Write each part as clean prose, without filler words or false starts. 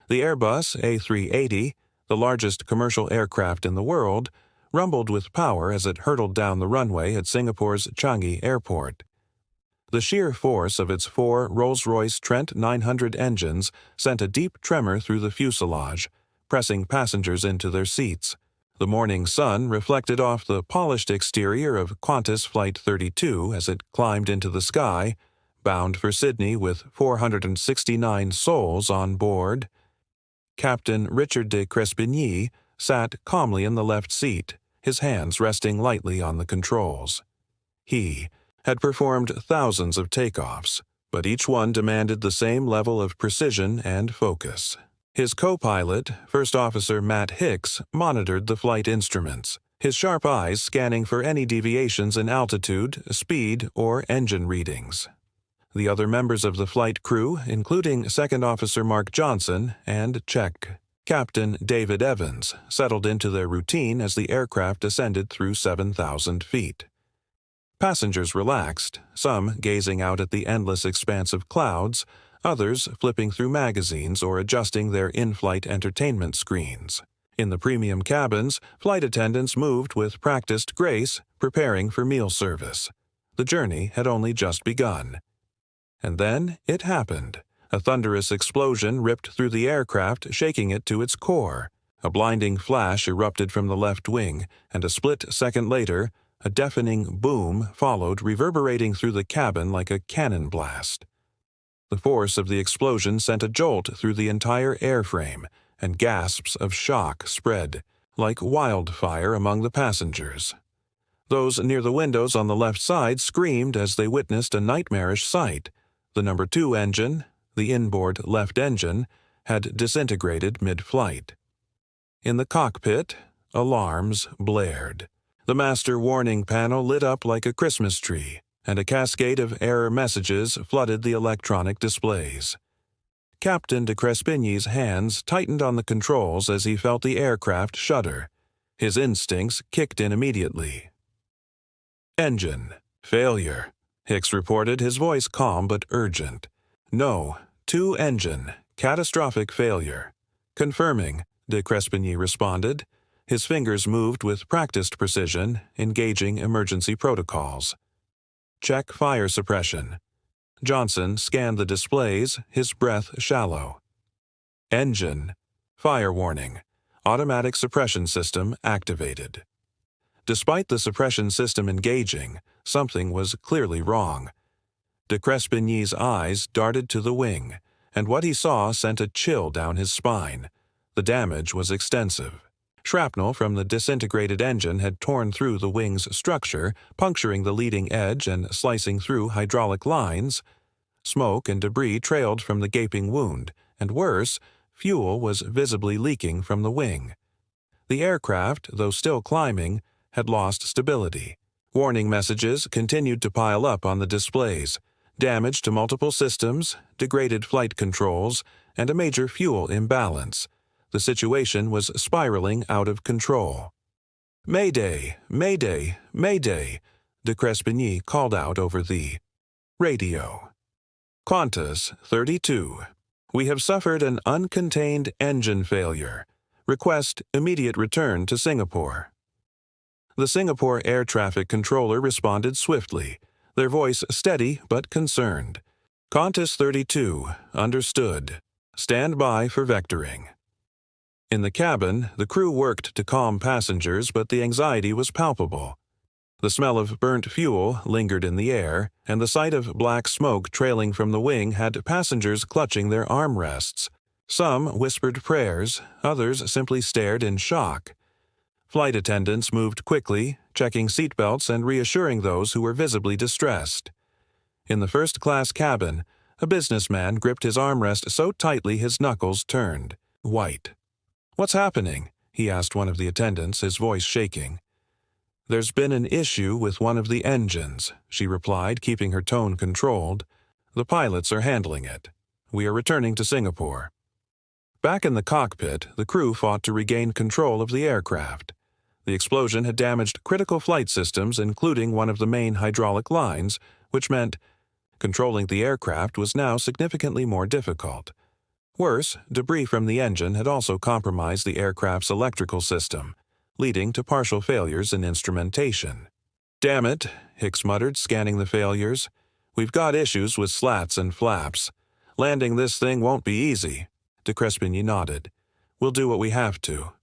The Airbus A380, the largest commercial aircraft in the world, rumbled with power as it hurtled down the runway at Singapore's Changi airport. The sheer force of its four Rolls-Royce Trent 900 engines sent a deep tremor through the fuselage, pressing passengers into their seats. The morning sun reflected off the polished exterior of Qantas Flight 32 as it climbed into the sky, bound for Sydney with 469 souls on board. Captain Richard de Crespigny sat calmly in the left seat, his hands resting lightly on the controls. He had performed thousands of takeoffs, but each one demanded the same level of precision and focus. His co-pilot, First Officer Matt Hicks, monitored the flight instruments, his sharp eyes scanning for any deviations in altitude, speed, or engine readings. The other members of the flight crew, including Second Officer Mark Johnson and Czech Captain David Evans, settled into their routine as the aircraft ascended through 7,000 feet. Passengers relaxed, some gazing out at the endless expanse of clouds, others flipping through magazines or adjusting their in-flight entertainment screens. In the premium cabins, flight attendants moved with practiced grace, preparing for meal service. The journey had only just begun. And then it happened. A thunderous explosion ripped through the aircraft, shaking it to its core. A blinding flash erupted from the left wing, and a split second later, a deafening boom followed, reverberating through the cabin like a cannon blast. The force of the explosion sent a jolt through the entire airframe, and gasps of shock spread, like wildfire among the passengers. Those near the windows on the left side screamed as they witnessed a nightmarish sight. The number 2 engine, the inboard left engine, had disintegrated mid-flight. In the cockpit, alarms blared. The master warning panel lit up like a Christmas tree, and a cascade of error messages flooded the electronic displays. Captain de Crespigny's hands tightened on the controls as he felt the aircraft shudder. His instincts kicked in immediately. "Engine failure," Hicks reported, his voice calm but urgent. "No, 2 engine, catastrophic failure." "Confirming," de Crespigny responded. His fingers moved with practiced precision, engaging emergency protocols. "Check fire suppression." Johnson scanned the displays, his breath shallow. "Engine. Fire warning. Automatic suppression system activated." Despite the suppression system engaging, something was clearly wrong. De Crespigny's eyes darted to the wing, and what he saw sent a chill down his spine. The damage was extensive. Shrapnel from the disintegrated engine had torn through the wing's structure, puncturing the leading edge and slicing through hydraulic lines. Smoke and debris trailed from the gaping wound, and worse, fuel was visibly leaking from the wing. The aircraft, though still climbing, had lost stability. Warning messages continued to pile up on the displays. Damage to multiple systems, degraded flight controls, and a major fuel imbalance. The situation was spiraling out of control. "Mayday! Mayday! Mayday!" de Crespigny called out over the radio. "Qantas 32. We have suffered an uncontained engine failure. Request immediate return to Singapore." The Singapore air traffic controller responded swiftly, their voice steady but concerned. "Qantas 32, understood. Stand by for vectoring." In the cabin, the crew worked to calm passengers, but the anxiety was palpable. The smell of burnt fuel lingered in the air, and the sight of black smoke trailing from the wing had passengers clutching their armrests. Some whispered prayers, others simply stared in shock. Flight attendants moved quickly, checking seatbelts and reassuring those who were visibly distressed. In the first-class cabin, a businessman gripped his armrest so tightly his knuckles turned white. "What's happening?" he asked one of the attendants, his voice shaking. "There's been an issue with one of the engines," she replied, keeping her tone controlled. "The pilots are handling it. We are returning to Singapore." Back in the cockpit, the crew fought to regain control of the aircraft. The explosion had damaged critical flight systems, including one of the main hydraulic lines, which meant controlling the aircraft was now significantly more difficult. Worse, debris from the engine had also compromised the aircraft's electrical system, leading to partial failures in instrumentation. "Damn it," Hicks muttered, scanning the failures. "We've got issues with slats and flaps. Landing this thing won't be easy." De Crespigny nodded. "We'll do what we have to."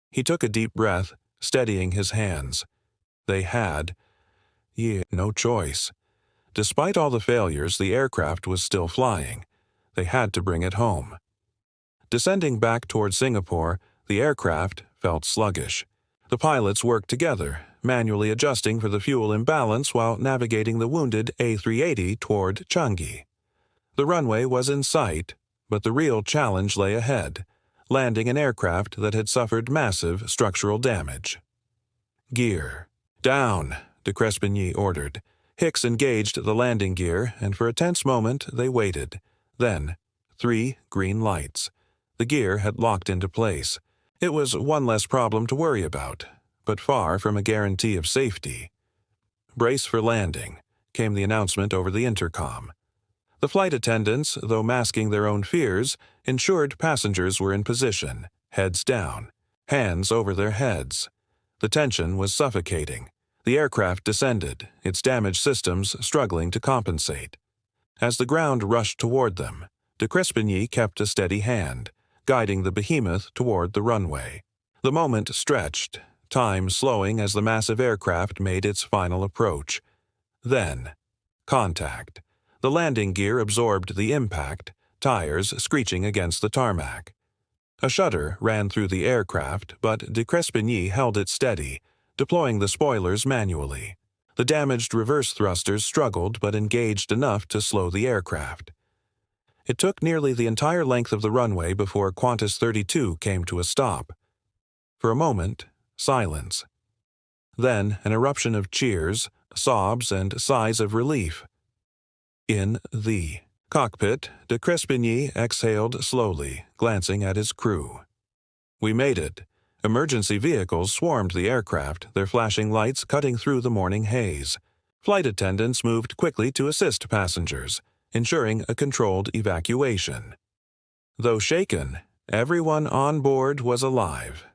He took a deep breath, steadying his hands. They had no choice. Despite all the failures, the aircraft was still flying. They had to bring it home. Descending back toward Singapore, the aircraft felt sluggish. The pilots worked together, manually adjusting for the fuel imbalance while navigating the wounded A380 toward Changi. The runway was in sight, but the real challenge lay ahead, landing an aircraft that had suffered massive structural damage. "Gear. Down," de Crespigny ordered. Hicks engaged the landing gear, and for a tense moment they waited. Then, 3 green lights. The gear had locked into place. It was one less problem to worry about, but far from a guarantee of safety. "Brace for landing," came the announcement over the intercom. The flight attendants, though masking their own fears, ensured passengers were in position, heads down, hands over their heads. The tension was suffocating. The aircraft descended, its damaged systems struggling to compensate. As the ground rushed toward them, de Crespigny kept a steady hand, guiding the behemoth toward the runway. The moment stretched, time slowing as the massive aircraft made its final approach. Then, contact. The landing gear absorbed the impact, tires screeching against the tarmac. A shudder ran through the aircraft, but de Crespigny held it steady, deploying the spoilers manually. The damaged reverse thrusters struggled but engaged enough to slow the aircraft. It took nearly the entire length of the runway before Qantas 32 came to a stop. For a moment, silence. Then an eruption of cheers, sobs, and sighs of relief. In the cockpit, de Crespigny exhaled slowly, glancing at his crew. "We made it." Emergency vehicles swarmed the aircraft, their flashing lights cutting through the morning haze. Flight attendants moved quickly to assist passengers, ensuring a controlled evacuation. Though shaken, everyone on board was alive.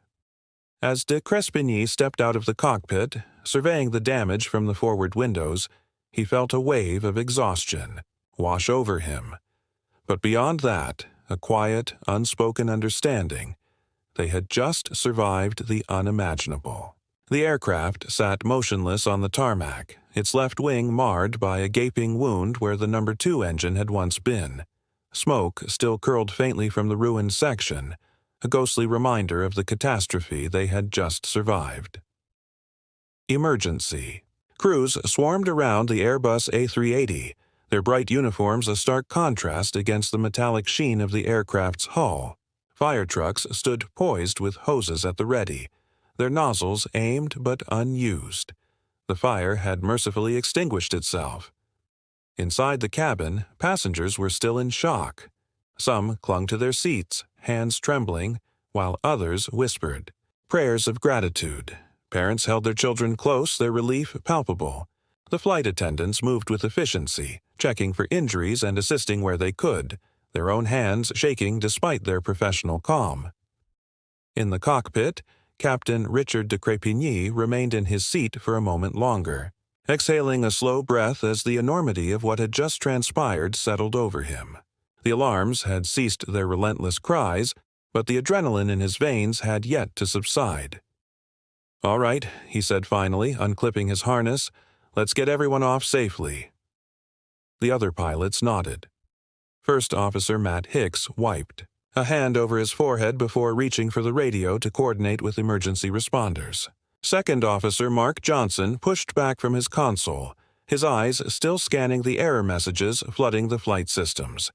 As de Crespigny stepped out of the cockpit, surveying the damage from the forward windows, he felt a wave of exhaustion wash over him. But beyond that, a quiet, unspoken understanding. They had just survived the unimaginable. The aircraft sat motionless on the tarmac, its left wing marred by a gaping wound where the No. 2 engine had once been. Smoke still curled faintly from the ruined section, a ghostly reminder of the catastrophe they had just survived. Emergency. Crews swarmed around the Airbus A380, their bright uniforms a stark contrast against the metallic sheen of the aircraft's hull. Fire trucks stood poised with hoses at the ready, their nozzles aimed but unused. The fire had mercifully extinguished itself. Inside the cabin, passengers were still in shock. Some clung to their seats, hands trembling, while others whispered prayers of gratitude. Parents held their children close, their relief palpable. The flight attendants moved with efficiency, checking for injuries and assisting where they could, their own hands shaking despite their professional calm. In the cockpit, Captain Richard de Crespigny remained in his seat for a moment longer, exhaling a slow breath as the enormity of what had just transpired settled over him. The alarms had ceased their relentless cries, but the adrenaline in his veins had yet to subside. "All right," he said finally, unclipping his harness. "Let's get everyone off safely." The other pilots nodded. First Officer Matt Hicks wiped, a hand over his forehead before reaching for the radio to coordinate with emergency responders. Second Officer Mark Johnson pushed back from his console, his eyes still scanning the error messages flooding the flight systems.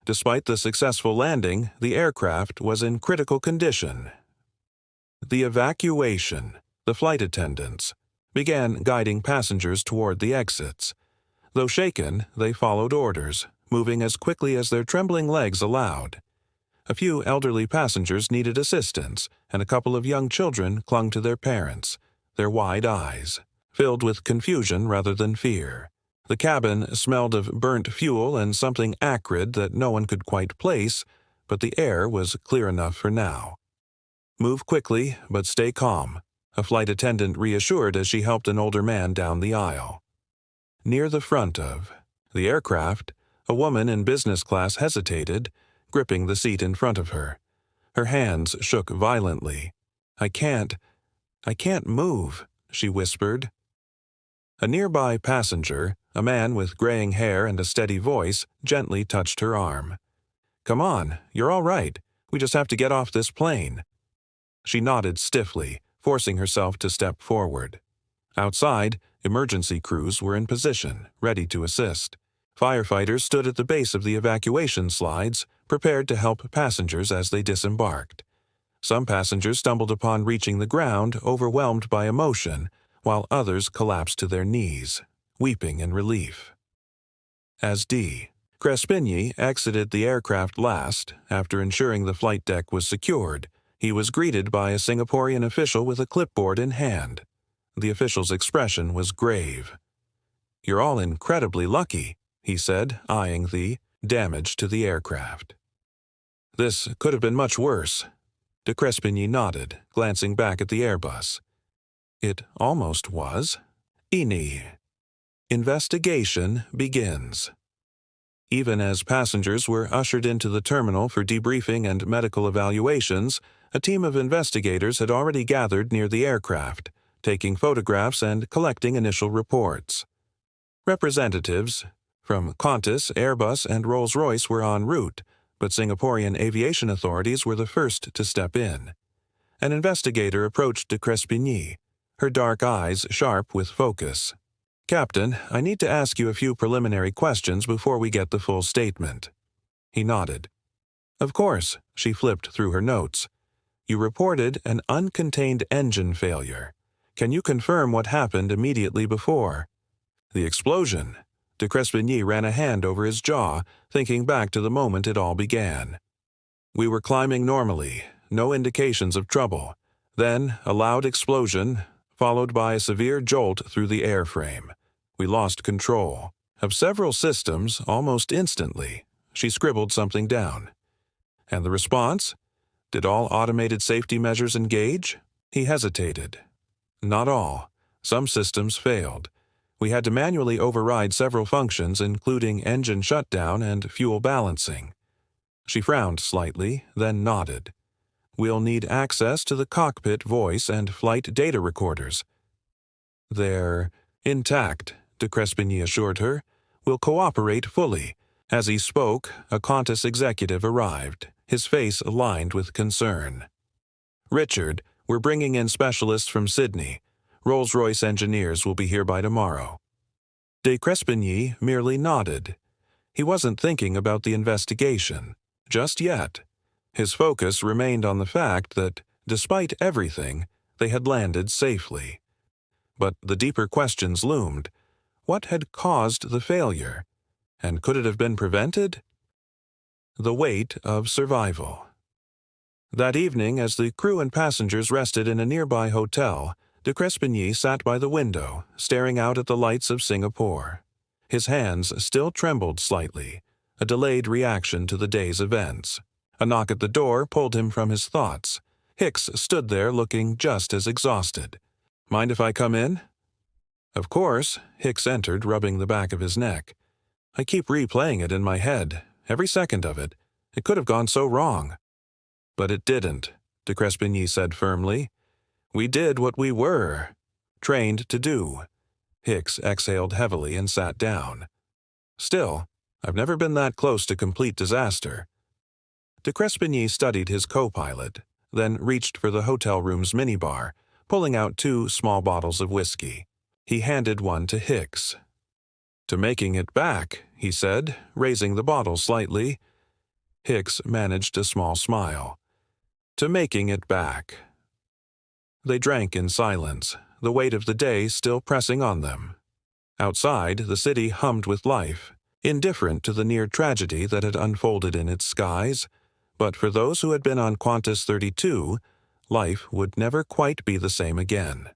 Despite the successful landing, the aircraft was in critical condition. The evacuation, the flight attendants, began guiding passengers toward the exits. Though shaken, they followed orders, moving as quickly as their trembling legs allowed. A few elderly passengers needed assistance, and a couple of young children clung to their parents, their wide eyes filled with confusion rather than fear. The cabin smelled of burnt fuel and something acrid that no one could quite place, but the air was clear enough for now. "Move quickly, but stay calm," a flight attendant reassured as she helped an older man down the aisle. Near the front of the aircraft, a woman in business class hesitated, gripping the seat in front of her. Her hands shook violently. I can't move," she whispered. A nearby passenger, a man with graying hair and a steady voice, gently touched her arm. "Come on, you're all right. We just have to get off this plane." She nodded stiffly, forcing herself to step forward. Outside, emergency crews were in position, ready to assist. Firefighters stood at the base of the evacuation slides, prepared to help passengers as they disembarked. Some passengers stumbled upon reaching the ground, overwhelmed by emotion, while others collapsed to their knees, weeping in relief. As de Crespigny exited the aircraft last, after ensuring the flight deck was secured, he was greeted by a Singaporean official with a clipboard in hand. The official's expression was grave. "You're all incredibly lucky," he said, eyeing the damage to the aircraft. "This could have been much worse." De Crespigny nodded, glancing back at the Airbus. "It almost was." INI. Investigation begins. Even as passengers were ushered into the terminal for debriefing and medical evaluations, a team of investigators had already gathered near the aircraft, taking photographs and collecting initial reports. Representatives from Qantas, Airbus, and Rolls-Royce were en route, but Singaporean aviation authorities were the first to step in. An investigator approached de Crespigny, her dark eyes sharp with focus. "Captain, I need to ask you a few preliminary questions before we get the full statement." He nodded. "Of course," she flipped through her notes. "You reported an uncontained engine failure. Can you confirm what happened immediately before?" "The explosion." De Crespigny ran a hand over his jaw, thinking back to the moment it all began. "We were climbing normally, no indications of trouble. Then a loud explosion, followed by a severe jolt through the airframe. We lost control of several systems almost instantly." She scribbled something down. "And the response? Did all automated safety measures engage?" He hesitated. "Not all. Some systems failed. We had to manually override several functions, including engine shutdown and fuel balancing." She frowned slightly, then nodded. "We'll need access to the cockpit voice and flight data recorders." "They're intact," de Crespigny assured her. "We'll cooperate fully." As he spoke, a Qantas executive arrived, his face lined with concern. "Richard, we're bringing in specialists from Sydney. Rolls-Royce engineers will be here by tomorrow." De Crespigny merely nodded. He wasn't thinking about the investigation, just yet. His focus remained on the fact that, despite everything, they had landed safely. But the deeper questions loomed. What had caused the failure? And could it have been prevented? The weight of survival. That evening, as the crew and passengers rested in a nearby hotel, de Crespigny sat by the window, staring out at the lights of Singapore. His hands still trembled slightly, a delayed reaction to the day's events. A knock at the door pulled him from his thoughts. Hicks stood there looking just as exhausted. "Mind if I come in?" "Of course," Hicks entered, rubbing the back of his neck. "I keep replaying it in my head, every second of it. It could have gone so wrong." "But it didn't," de Crespigny said firmly. "We did what we were trained to do." Hicks exhaled heavily and sat down. "Still, I've never been that close to complete disaster." De Crespigny studied his co-pilot, then reached for the hotel room's minibar, pulling out 2 small bottles of whiskey. He handed one to Hicks. "To making it back," he said, raising the bottle slightly. Hicks managed a small smile. "To making it back." They drank in silence, the weight of the day still pressing on them. Outside, the city hummed with life, indifferent to the near tragedy that had unfolded in its skies. But for those who had been on Qantas 32, life would never quite be the same again.